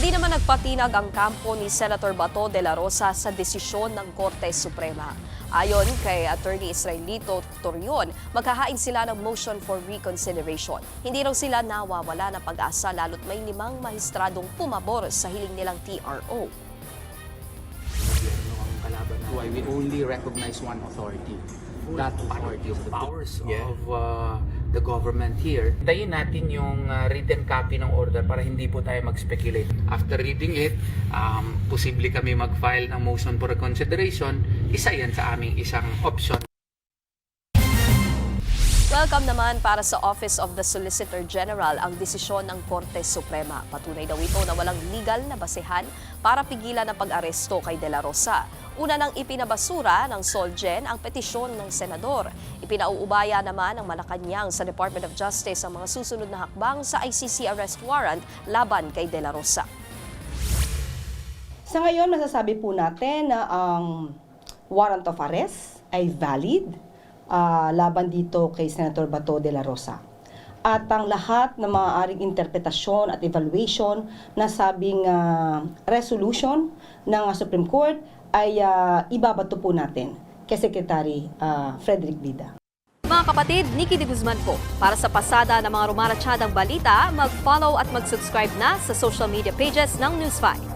Hindi naman nagpatinag ang kampo ni Senator Bato de la Rosa sa desisyon ng Korte Suprema. Ayon kay Attorney Israelito Torion, maghahain sila ng motion for reconsideration. Hindi raw sila nawawala ng pag-asa lalo't may 5 mahistradong pumabor sa hiling nilang TRO. Why we only recognize one authority. That authority is the powers of the government here. Tayin natin yung written copy ng order para hindi po tayo mag-speculate. After reading it, posible kami mag-file ng motion for reconsideration. Isa yan sa aming isang option. Welcome naman para sa Office of the Solicitor General ang desisyon ng Korte Suprema. Patunay daw ito na walang legal na basehan para pigilan ang pag-aresto kay De La Rosa. Una nang ipinabasura ng Solgen ang petisyon ng senador. Ipinauubaya naman ng Malacanang sa Department of Justice ang mga susunod na hakbang sa ICC arrest warrant laban kay De La Rosa. Sa ngayon, masasabi po natin na ang warrant of arrest ay valid laban dito kay Senator Bato de la Rosa. At ang lahat ng maaaring interpretasyon at evaluation na sabing resolution ng Supreme Court ay ibabato po natin kay Secretary Frederick Bida. Mga kapatid, Nikki de Guzman po. Para sa pasada ng mga rumaratsyadang balita, mag-follow at mag-subscribe na sa social media pages ng News 5.